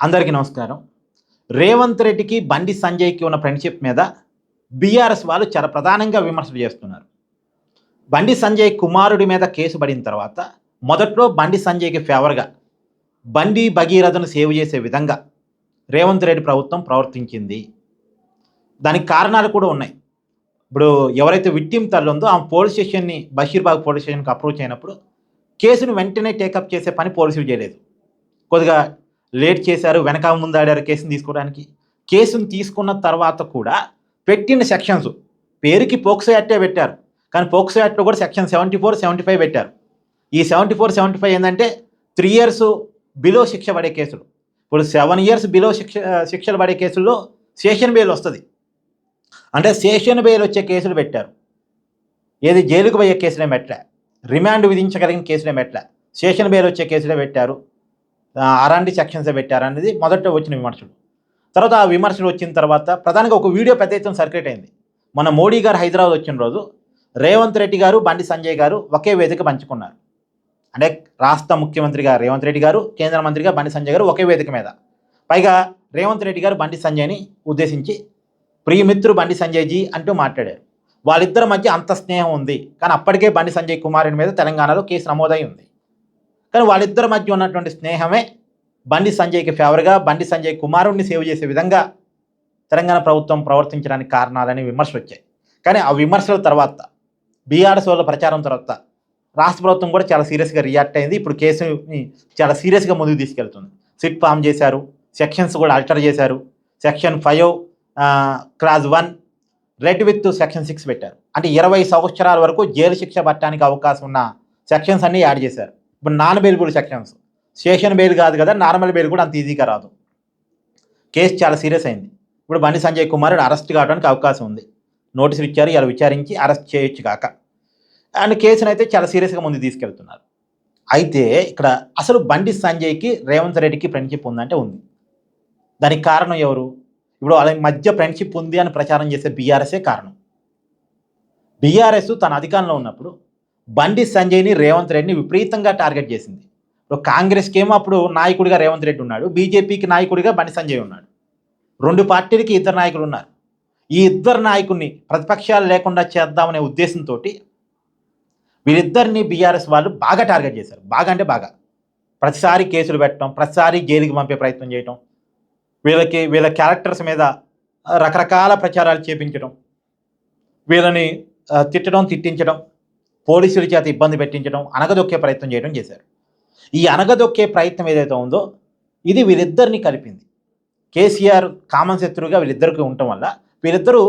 అందరికీ నమస్కారం. రేవంత్ రెడ్డికి, బండి సంజయ్‌కి ఉన్న ఫ్రెండ్‌షిప్ మీద బీఆర్ఎస్ వాళ్ళు చాలా ప్రధానంగా విమర్శలు చేస్తున్నారు. బండి సంజయ్ కుమారుడి మీద కేసు పడిన తర్వాత మొదట్లో బండి సంజయ్‌కి ఫేవర్‌గా బండి భగీరథను సేవ్ చేసే విధంగా రేవంత్ రెడ్డి ప్రభుత్వం ప్రవర్తించింది. దానికి కారణాలు కూడా ఉన్నాయి. ఇప్పుడు ఎవరైతే విక్టిమ్ తల్లి ఉందో ఆమె పోలీస్ స్టేషన్‌ని బషీర్బాగ్ పోలీస్ స్టేషన్‌కి అప్రోచ్ అయినప్పుడు కేసును వెంటనే టేకప్ చేసే పని పోలీసులు చేయలేదు. కొద్దిగా లేట్ చేశారు, వెనక ముందాడారు కేసుని తీసుకోవడానికి. కేసుని తీసుకున్న తర్వాత కూడా పెట్టిన సెక్షన్స్ పేరుకి పోక్సో యాక్టే పెట్టారు. కానీ పోక్సో యాక్ట్‌లో కూడా సెక్షన్ 74, 75 పెట్టారు. ఈ 74, 75 ఏందంటే 3 ఇయర్స్ బిలో శిక్ష పడే కేసులు. ఇప్పుడు 7 ఇయర్స్ బిలో శిక్షలు పడే కేసుల్లో సెషన్ బెయిల్ వస్తది. అంటే సెషన్ బెయిల్ వచ్చే కేసులు పెట్టారు. ఏది జైలుకు పోయే కేసులే పెట్టలే. రిమాండ్ విధించగలిగిన కేసులే పెట్టలే. సెషన్ బెయిల్ వచ్చే కేసులే పెట్టారు. అలాంటి సెక్షన్సే పెట్టారనేది మొదట వచ్చిన విమర్శలు. తర్వాత ఆ విమర్శలు వచ్చిన తర్వాత ప్రధానంగా ఒక వీడియో పెద్ద ఎత్తున సర్క్యులేట్ అయింది. మన మోడీ గారు హైదరాబాద్ వచ్చిన రోజు రేవంత్ రెడ్డి గారు, బండి సంజయ్ గారు ఒకే వేదిక పంచుకున్నారు. అంటే రాష్ట్ర ముఖ్యమంత్రిగా రేవంత్ రెడ్డి గారు, కేంద్ర మంత్రిగా బండి సంజయ్ గారు ఒకే వేదిక మీద. పైగా రేవంత్ రెడ్డి గారు బండి సంజయ్ని ఉద్దేశించి ప్రియమిత్రు బండి సంజయ్ జీ అంటూ మాట్లాడారు. వాళ్ళిద్దరి మధ్య అంత స్నేహం ఉంది. కానీ అప్పటికే బండి సంజయ్ కుమారుని మీద తెలంగాణలో కేసు నమోదై ఉంది. కానీ వాళ్ళిద్దరి మధ్య ఉన్నటువంటి స్నేహమే బండి సంజయ్కి ఫేవర్గా, బండి సంజయ్ కుమారుడిని సేవ్ చేసే విధంగా తెలంగాణ ప్రభుత్వం ప్రవర్తించడానికి కారణాలని విమర్శలు వచ్చాయి. కానీ ఆ విమర్శల తర్వాత బీఆర్ఎస్ వాళ్ళ ప్రచారం తర్వాత రాష్ట్ర ప్రభుత్వం కూడా చాలా సీరియస్గా రియాక్ట్ అయింది. ఇప్పుడు కేసుని చాలా సీరియస్గా ముందుకు తీసుకెళ్తుంది. సిట్ ఫామ్ చేశారు, సెక్షన్స్ కూడా అల్టర్ చేశారు. Section 5 clause 1 red with section 6 పెట్టారు. అంటే 20 సంవత్సరాల వరకు జైలు శిక్ష పట్టడానికి అవకాశం ఉన్న సెక్షన్స్ అన్నీ యాడ్ చేశారు. ఇప్పుడు non bailable sections, session bail కాదు కదా, నార్మల్ బెయిల్ కూడా అంత ఈజీగా రాదు. కేసు చాలా సీరియస్ అయింది. ఇప్పుడు బండి సంజయ్ కుమారుడు అరెస్ట్ కావడానికి అవకాశం ఉంది. నోటీసులు ఇచ్చారు, ఇలా విచారించి అరెస్ట్ చేయొచ్చు కాక. అండ్ కేసును అయితే చాలా సీరియస్గా ముందుకు తీసుకెళ్తున్నారు. అయితే ఇక్కడ అసలు బండి సంజయ్కి రేవంత్ రెడ్డికి ఫ్రెండ్షిప్ ఉందంటే ఉంది. దానికి కారణం ఎవరు? ఇప్పుడు వాళ్ళ మధ్య ఫ్రెండ్షిప్ ఉంది అని ప్రచారం చేసే బీఆర్ఎస్ఏ కారణం. బీఆర్ఎస్ తన అధికారంలో ఉన్నప్పుడు బండి సంజయ్ని, రేవంత్ రెడ్డిని విపరీతంగా టార్గెట్ చేసింది. ఇప్పుడు కాంగ్రెస్కి ఏమో అప్పుడు నాయకుడిగా రేవంత్ రెడ్డి ఉన్నాడు, బీజేపీకి నాయకుడిగా బండి సంజయ్ ఉన్నాడు. 2 పార్టీలకి 2 నాయకులు ఉన్నారు. ఈ 2 నాయకుడిని ప్రతిపక్షాలు లేకుండా చేద్దామనే ఉద్దేశంతో వీళ్ళిద్దరిని బీఆర్ఎస్ వాళ్ళు బాగా టార్గెట్ చేశారు. బాగా అంటే బాగా. ప్రతిసారి కేసులు పెట్టడం, ప్రతిసారి జైలుకి పంపే ప్రయత్నం చేయటం, వీళ్ళ క్యారెక్టర్స్ మీద రకరకాల ప్రచారాలు చేపించడం, వీళ్ళని తిట్టడం, తిట్టించడం, పోలీసుల చేత ఇబ్బంది పెట్టించడం, అణగదొక్కే ప్రయత్నం చేయడం చేశారు. ఈ అణగదొక్కే ప్రయత్నం ఏదైతే ఉందో ఇది వీళ్ళిద్దరిని కలిపింది. కేసీఆర్ కామన్ శత్రువుగా వీళ్ళిద్దరికి ఉండటం వల్ల వీళ్ళిద్దరూ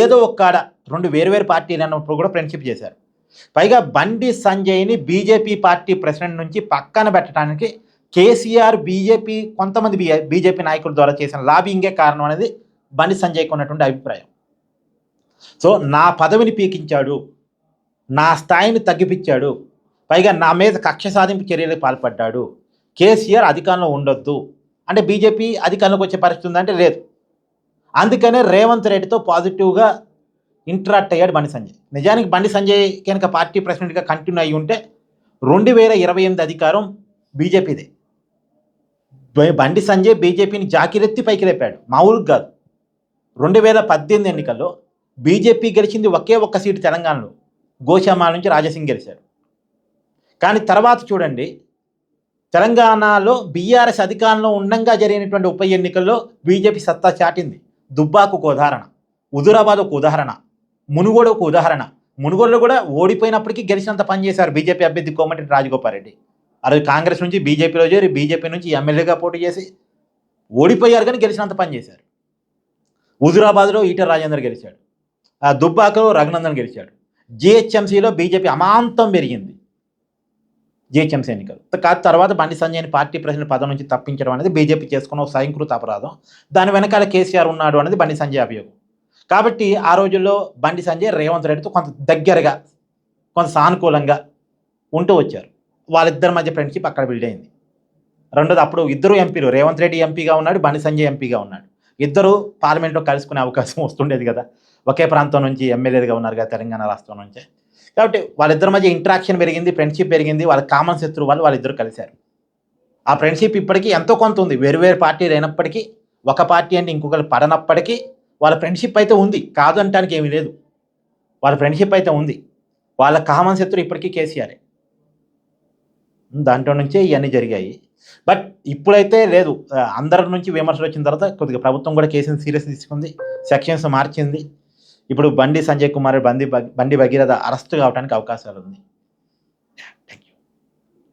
ఏదో ఒక్కడ 2 వేరువేరు పార్టీలు అన్నప్పుడు కూడా ఫ్రెండ్షిప్ చేశారు. పైగా బండి సంజయ్ని బీజేపీ పార్టీ ప్రెసిడెంట్ నుంచి పక్కన పెట్టడానికి కేసీఆర్, బీజేపీ కొంతమంది బీజేపీ నాయకుల ద్వారా చేసిన లాబింగే కారణం అనేది బండి సంజయ్కి ఉన్నటువంటి అభిప్రాయం. సో నా పదవిని పీకించాడు, నా స్థాయిని తగ్గిపించాడు, పైగా నా మీద కక్ష సాధింపు చర్యలకు పాల్పడ్డాడు, కేసీఆర్ అధికారంలో ఉండొద్దు అంటే బీజేపీ అధికారంలోకి వచ్చే పరిస్థితి ఉందంటే లేదు. అందుకనే రేవంత్ రెడ్డితో పాజిటివ్గా ఇంటరాక్ట్ అయ్యాడు బండి సంజయ్. నిజానికి బండి సంజయ్ కనుక పార్టీ ప్రెసిడెంట్గా కంటిన్యూ అయ్యి ఉంటే 2028 అధికారం బీజేపీదే. బండి సంజయ్ బీజేపీని జాకిరెత్తి పైకి లేపాడు, మామూలుగా కాదు. 2018 ఎన్నికల్లో బీజేపీ గెలిచింది ఒకే ఒక్క సీటు తెలంగాణలో, గోషామాల నుంచి రాజాసింగ్ గెలిచాడు. కానీ తర్వాత చూడండి, తెలంగాణలో బీఆర్ఎస్ అధికారంలో ఉండంగా జరిగినటువంటి ఉప ఎన్నికల్లో బీజేపీ సత్తా చాటింది. దుబ్బాకు ఒక ఉదాహరణ, హుజూరాబాద్ ఒక ఉదాహరణ, మునుగోడు ఒక ఉదాహరణ. మునుగోడులో కూడా ఓడిపోయినప్పటికీ గెలిచినంత పనిచేశారు బీజేపీ అభ్యర్థి కోమటిరెడ్డి రాజగోపాల్ రెడ్డి. అది కాంగ్రెస్ నుంచి బీజేపీలో చేరి బీజేపీ నుంచి ఎమ్మెల్యేగా పోటీ చేసి ఓడిపోయారు, కానీ గెలిచినంత పని చేశారు. హుజూరాబాద్లో ఈటెల రాజేందర్ గెలిచాడు, దుబ్బాకలో రఘునందన్ గెలిచాడు. జిహెచ్ఎంసీలో బీజేపీ అమాంతం పెరిగింది జిహెచ్ఎంసీ ఎన్నికలు. తర్వాత బండి సంజయ్ని పార్టీ ప్రెసిడెంట్ పదవి నుంచి తప్పించడం అనేది బీజేపీ చేసుకున్న స్వయంకృత అపరాధం. దాని వెనకాల కేసీఆర్ ఉన్నాడు అనేది బండి సంజయ్ అభియోగం. కాబట్టి ఆ రోజుల్లో బండి సంజయ్ రేవంత్ రెడ్డితో కొంత దగ్గరగా, కొంత సానుకూలంగా ఉంటూ వచ్చారు. వాళ్ళిద్దరి మధ్య ఫ్రెండ్షిప్ అక్కడ బిల్డ్ అయింది. రెండోది, అప్పుడు ఇద్దరు ఎంపీలు, రేవంత్ రెడ్డి ఎంపీగా ఉన్నాడు, బండి సంజయ్ ఎంపీగా ఉన్నాడు. ఇద్దరు పార్లమెంట్లో కలుసుకునే అవకాశం వస్తుండేది కదా, ఒకే ప్రాంతం నుంచి ఎమ్మెల్యేలుగా ఉన్నారు కదా తెలంగాణ రాష్ట్రం నుంచే. కాబట్టి వాళ్ళిద్దరి మధ్య ఇంటరాక్షన్ పెరిగింది, ఫ్రెండ్షిప్ పెరిగింది. వాళ్ళ కామన్ శత్రువు వాళ్ళిద్దరు కలిశారు. ఆ ఫ్రెండ్షిప్ ఇప్పటికీ ఎంతో కొంత ఉంది. వేరు వేరు పార్టీలు అయినప్పటికీ, ఒక పార్టీ అంటే ఇంకొకరు పడనప్పటికీ వాళ్ళ ఫ్రెండ్షిప్ అయితే ఉంది. కాదు అనటానికి ఏమీ లేదు. వాళ్ళ ఫ్రెండ్షిప్ అయితే ఉంది. వాళ్ళ కామన్ శత్రువు ఇప్పటికీ కేసీఆరే. దాంట్లో నుంచే ఇయన్నీ జరిగాయి. బట్ ఇప్పుడైతే లేదు. అందరి నుంచి విమర్శలొచ్చిన తర్వాత కొద్దిగా ప్రభుత్వం కూడా కేసుని సీరియస్ తీసుకుంది. సెక్షన్స్ మార్చింది. ఇప్పుడు బండి సంజయ్ కుమార్, బండి భగీరథ అరెస్ట్ కావడానికి అవకాశాలుంది. Thank you.